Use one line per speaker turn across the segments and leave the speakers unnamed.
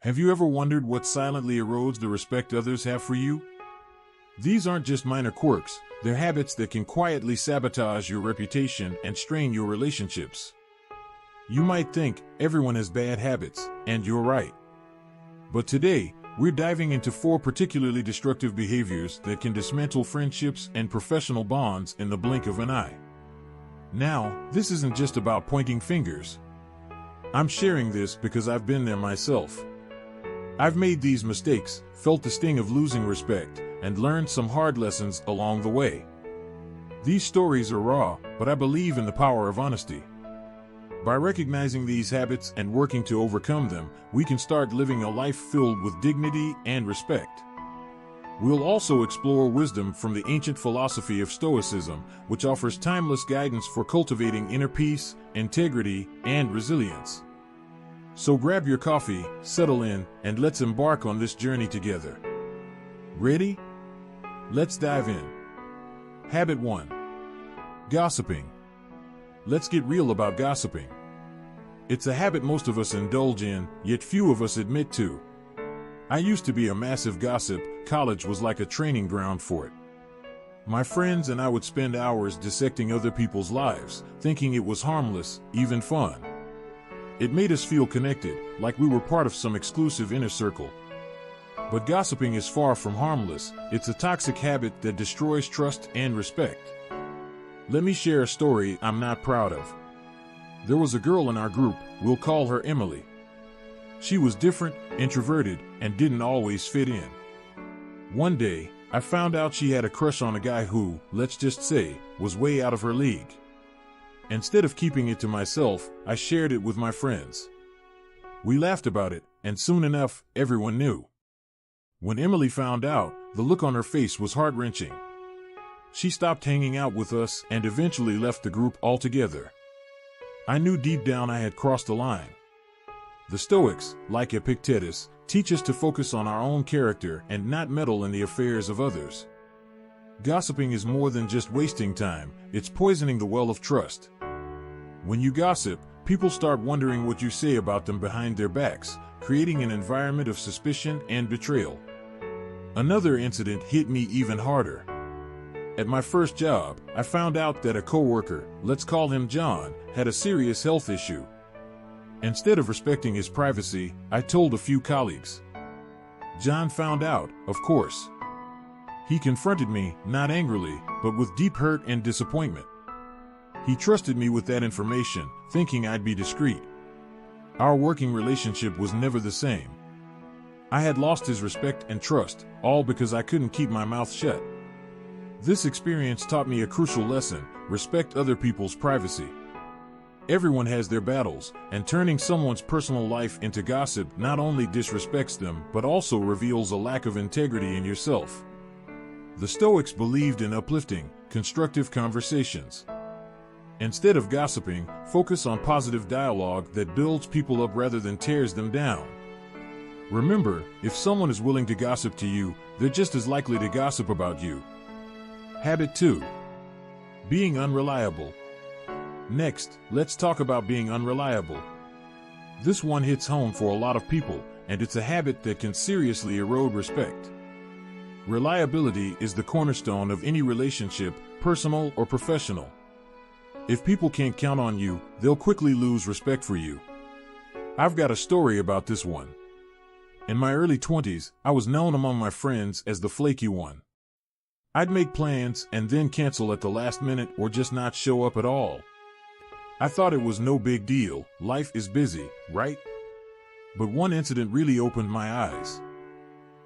Have you ever wondered what silently erodes the respect others have for you? These aren't just minor quirks, they're habits that can quietly sabotage your reputation and strain your relationships. You might think everyone has bad habits, and you're right. But today, we're diving into 4 particularly destructive behaviors that can dismantle friendships and professional bonds in the blink of an eye. Now, this isn't just about pointing fingers. I'm sharing this because I've been there myself. I've made these mistakes, felt the sting of losing respect, and learned some hard lessons along the way. These stories are raw, but I believe in the power of honesty. By recognizing these habits and working to overcome them, we can start living a life filled with dignity and respect. We'll also explore wisdom from the ancient philosophy of Stoicism, which offers timeless guidance for cultivating inner peace, integrity, and resilience. So grab your coffee, settle in, and let's embark on this journey together. Ready? Let's dive in. Habit 1. Gossiping. Let's get real about gossiping. It's a habit most of us indulge in, yet few of us admit to. I used to be a massive gossip. College was like a training ground for it. My friends and I would spend hours dissecting other people's lives, thinking it was harmless, even fun. It made us feel connected, like we were part of some exclusive inner circle. But gossiping is far from harmless. It's a toxic habit that destroys trust and respect. Let me share a story I'm not proud of. There was a girl in our group, we'll call her Emily. She was different, introverted, and didn't always fit in. One day, I found out she had a crush on a guy who, let's just say, was way out of her league. Instead of keeping it to myself, I shared it with my friends. We laughed about it, and soon enough, everyone knew. When Emily found out, the look on her face was heart-wrenching. She stopped hanging out with us and eventually left the group altogether. I knew deep down I had crossed the line. The Stoics, like Epictetus, teach us to focus on our own character and not meddle in the affairs of others. Gossiping is more than just wasting time, it's poisoning the well of trust. When you gossip, people start wondering what you say about them behind their backs, creating an environment of suspicion and betrayal. Another incident hit me even harder. At my first job, I found out that a coworker, let's call him John, had a serious health issue. Instead of respecting his privacy, I told a few colleagues. John found out, of course. He confronted me, not angrily, but with deep hurt and disappointment. He trusted me with that information, thinking I'd be discreet. Our working relationship was never the same. I had lost his respect and trust, all because I couldn't keep my mouth shut. This experience taught me a crucial lesson: respect other people's privacy. Everyone has their battles, and turning someone's personal life into gossip not only disrespects them, but also reveals a lack of integrity in yourself. The Stoics believed in uplifting, constructive conversations. Instead of gossiping, focus on positive dialogue that builds people up rather than tears them down. Remember, if someone is willing to gossip to you, they're just as likely to gossip about you. Habit 2. Being unreliable. Next, let's talk about being unreliable. This one hits home for a lot of people, and it's a habit that can seriously erode respect. Reliability is the cornerstone of any relationship, personal or professional. If people can't count on you, they'll quickly lose respect for you. I've got a story about this one. In my early 20s, I was known among my friends as the flaky one. I'd make plans and then cancel at the last minute or just not show up at all. I thought it was no big deal, life is busy, right? But one incident really opened my eyes.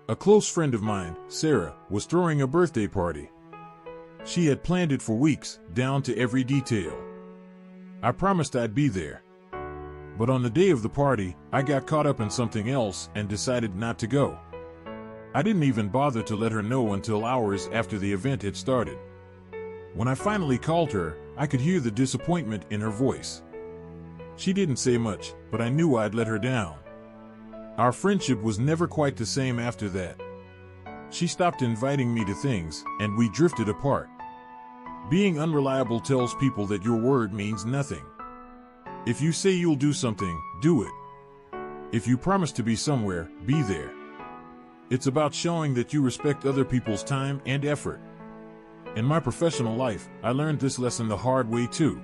A close friend of mine, Sarah, was throwing a birthday party. She had planned it for weeks, down to every detail. I promised I'd be there. But on the day of the party, I got caught up in something else and decided not to go. I didn't even bother to let her know until hours after the event had started. When I finally called her, I could hear the disappointment in her voice. She didn't say much, but I knew I'd let her down. Our friendship was never quite the same after that. She stopped inviting me to things, and we drifted apart. Being unreliable tells people that your word means nothing. If you say you'll do something, do it. If you promise to be somewhere, be there. It's about showing that you respect other people's time and effort. In my professional life, I learned this lesson the hard way too.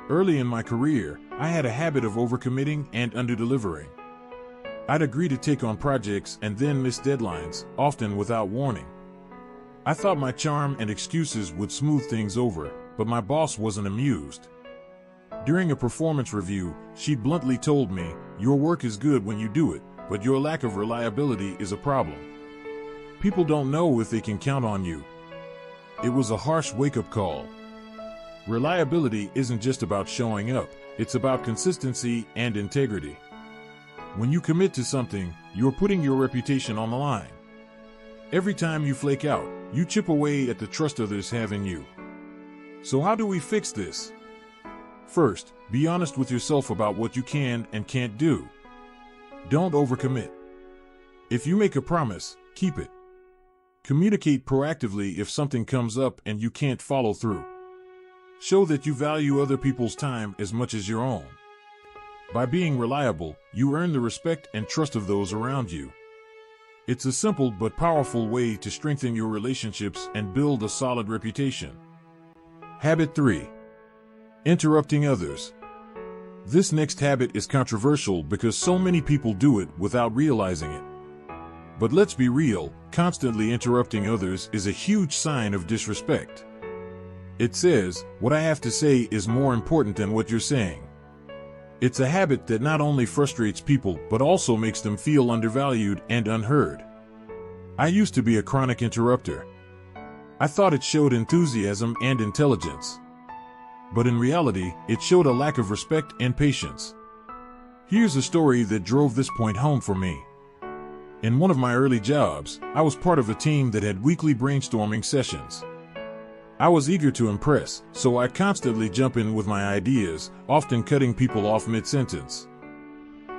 Early in my career, I had a habit of overcommitting and underdelivering. I'd agree to take on projects and then miss deadlines, often without warning. I thought my charm and excuses would smooth things over, but my boss wasn't amused. During a performance review, she bluntly told me, "Your work is good when you do it, but your lack of reliability is a problem. People don't know if they can count on you." It was a harsh wake-up call. Reliability isn't just about showing up, it's about consistency and integrity. When you commit to something, you're putting your reputation on the line. Every time you flake out, you chip away at the trust others have in you. So how do we fix this? First, be honest with yourself about what you can and can't do. Don't overcommit. If you make a promise, keep it. Communicate proactively if something comes up and you can't follow through. Show that you value other people's time as much as your own. By being reliable, you earn the respect and trust of those around you. It's a simple but powerful way to strengthen your relationships and build a solid reputation. Habit 3. Interrupting others. This next habit is controversial because so many people do it without realizing it. But let's be real, constantly interrupting others is a huge sign of disrespect. It says, "What I have to say is more important than what you're saying." It's a habit that not only frustrates people but also makes them feel undervalued and unheard. I used to be a chronic interrupter. I thought it showed enthusiasm and intelligence. But in reality, it showed a lack of respect and patience. Here's a story that drove this point home for me. In one of my early jobs, I was part of a team that had weekly brainstorming sessions. I was eager to impress, so I constantly jump in with my ideas, often cutting people off mid-sentence.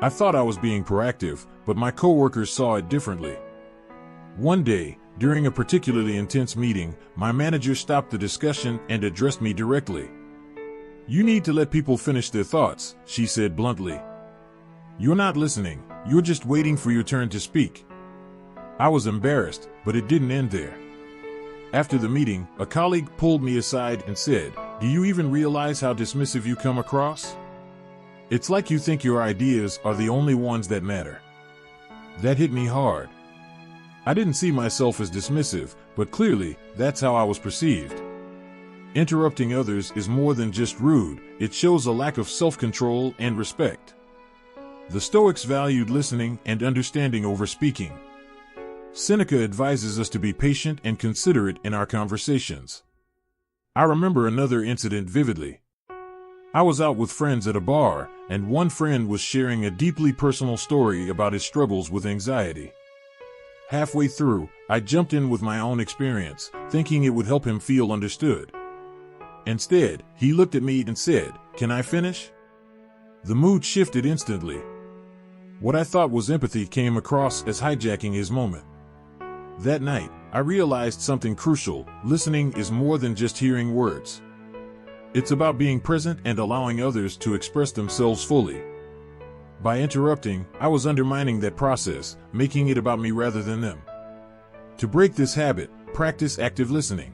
I thought I was being proactive, but my coworkers saw it differently. One day, during a particularly intense meeting, my manager stopped the discussion and addressed me directly. "You need to let people finish their thoughts," she said bluntly. "You're not listening, you're just waiting for your turn to speak." I was embarrassed, but it didn't end there. After the meeting, a colleague pulled me aside and said, "Do you even realize how dismissive you come across? It's like you think your ideas are the only ones that matter." That hit me hard. I didn't see myself as dismissive, but clearly, that's how I was perceived. Interrupting others is more than just rude, it shows a lack of self-control and respect. The Stoics valued listening and understanding over speaking. Seneca advises us to be patient and considerate in our conversations. I remember another incident vividly. I was out with friends at a bar, and one friend was sharing a deeply personal story about his struggles with anxiety. Halfway through, I jumped in with my own experience, thinking it would help him feel understood. Instead, he looked at me and said, "Can I finish?" The mood shifted instantly. What I thought was empathy came across as hijacking his moment. That night, I realized something crucial: listening is more than just hearing words. It's about being present and allowing others to express themselves fully. By interrupting, I was undermining that process, making it about me rather than them. To break this habit, practice active listening.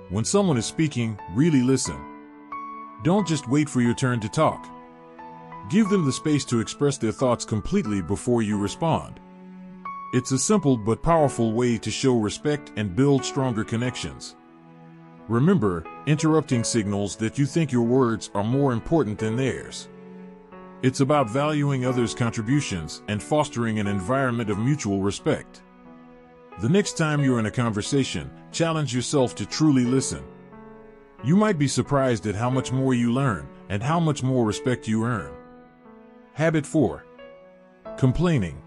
When someone is speaking, really listen. Don't just wait for your turn to talk. Give them the space to express their thoughts completely before you respond. It's a simple but powerful way to show respect and build stronger connections. Remember, interrupting signals that you think your words are more important than theirs. It's about valuing others' contributions and fostering an environment of mutual respect. The next time you're in a conversation, challenge yourself to truly listen. You might be surprised at how much more you learn and how much more respect you earn. Habit 4. Complaining.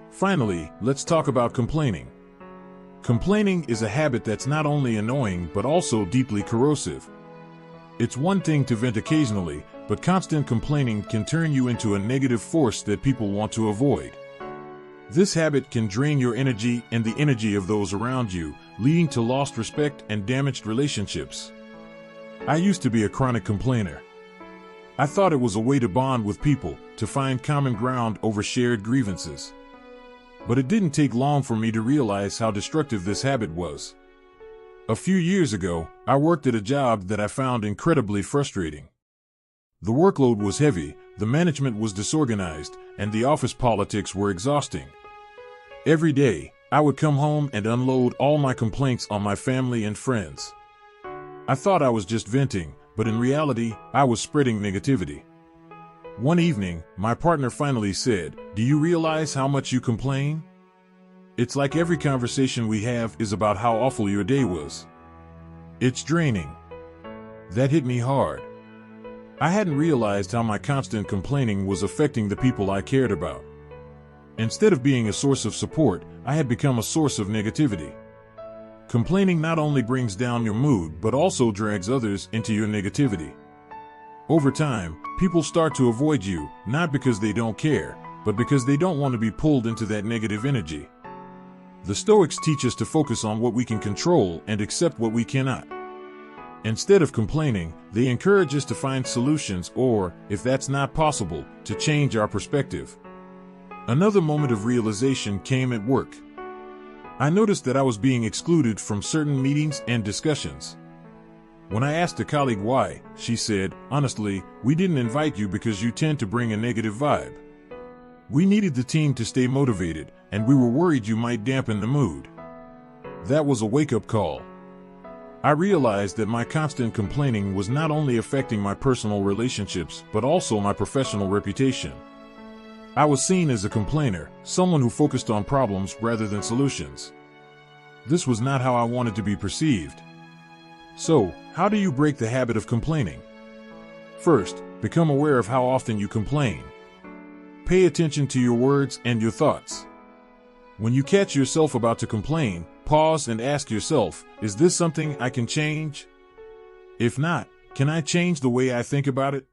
Finally, let's talk about complaining. Complaining is a habit that's not only annoying but also deeply corrosive. It's one thing to vent occasionally, but constant complaining can turn you into a negative force that people want to avoid. This habit can drain your energy and the energy of those around you, leading to lost respect and damaged relationships. I used to be a chronic complainer. I thought it was a way to bond with people, to find common ground over shared grievances. But it didn't take long for me to realize how destructive this habit was. A few years ago, I worked at a job that I found incredibly frustrating. The workload was heavy, the management was disorganized, and the office politics were exhausting. Every day, I would come home and unload all my complaints on my family and friends. I thought I was just venting, but in reality, I was spreading negativity. One evening, my partner finally said, "Do you realize how much you complain? It's like every conversation we have is about how awful your day was. It's draining." That hit me hard. I hadn't realized how my constant complaining was affecting the people I cared about. Instead of being a source of support, I had become a source of negativity. Complaining not only brings down your mood, but also drags others into your negativity. Over time, people start to avoid you, not because they don't care, but because they don't want to be pulled into that negative energy. The Stoics teach us to focus on what we can control and accept what we cannot. Instead of complaining, they encourage us to find solutions or, if that's not possible, to change our perspective. Another moment of realization came at work. I noticed that I was being excluded from certain meetings and discussions. When I asked a colleague why, she said, "Honestly, we didn't invite you because you tend to bring a negative vibe. We needed the team to stay motivated, and we were worried you might dampen the mood." That was a wake-up call. I realized that my constant complaining was not only affecting my personal relationships, but also my professional reputation. I was seen as a complainer, someone who focused on problems rather than solutions. This was not how I wanted to be perceived. So, how do you break the habit of complaining? First, become aware of how often you complain. Pay attention to your words and your thoughts. When you catch yourself about to complain, pause and ask yourself, is this something I can change? If not, can I change the way I think about it?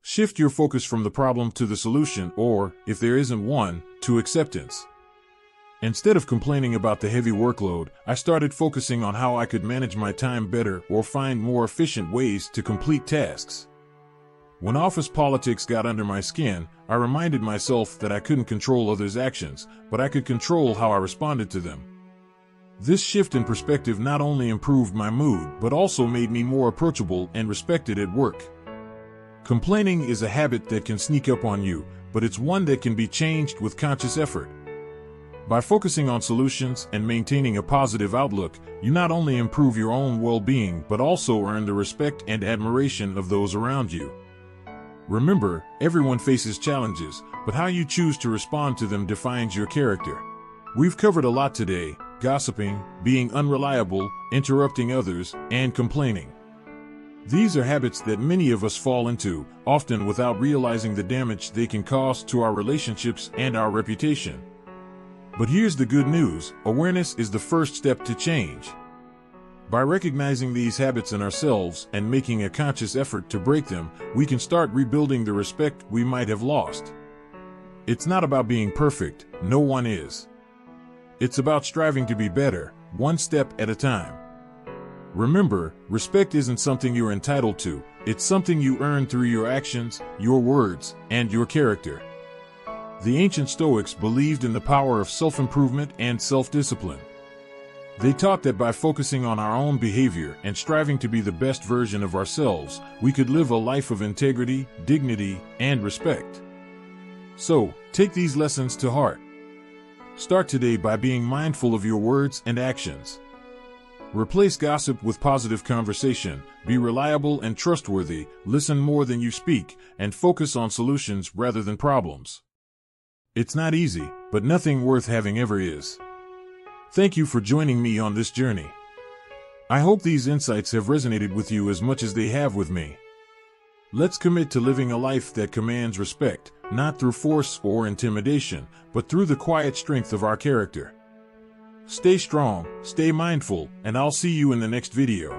Shift your focus from the problem to the solution or, if there isn't one, to acceptance. Instead of complaining about the heavy workload, I started focusing on how I could manage my time better or find more efficient ways to complete tasks. When office politics got under my skin, I reminded myself that I couldn't control others' actions, but I could control how I responded to them. This shift in perspective not only improved my mood, but also made me more approachable and respected at work. Complaining is a habit that can sneak up on you, but it's one that can be changed with conscious effort. By focusing on solutions and maintaining a positive outlook, you not only improve your own well-being, but also earn the respect and admiration of those around you. Remember, everyone faces challenges, but how you choose to respond to them defines your character. We've covered a lot today: gossiping, being unreliable, interrupting others, and complaining. These are habits that many of us fall into, often without realizing the damage they can cause to our relationships and our reputation. But here's the good news: awareness is the first step to change. By recognizing these habits in ourselves and making a conscious effort to break them, we can start rebuilding the respect we might have lost. It's not about being perfect, no one is. It's about striving to be better, one step at a time. Remember, respect isn't something you're entitled to, it's something you earn through your actions, your words, and your character. The ancient Stoics believed in the power of self-improvement and self-discipline. They taught that by focusing on our own behavior and striving to be the best version of ourselves, we could live a life of integrity, dignity, and respect. So, take these lessons to heart. Start today by being mindful of your words and actions. Replace gossip with positive conversation, be reliable and trustworthy, listen more than you speak, and focus on solutions rather than problems. It's not easy, but nothing worth having ever is. Thank you for joining me on this journey. I hope these insights have resonated with you as much as they have with me. Let's commit to living a life that commands respect, not through force or intimidation, but through the quiet strength of our character. Stay strong, stay mindful, and I'll see you in the next video.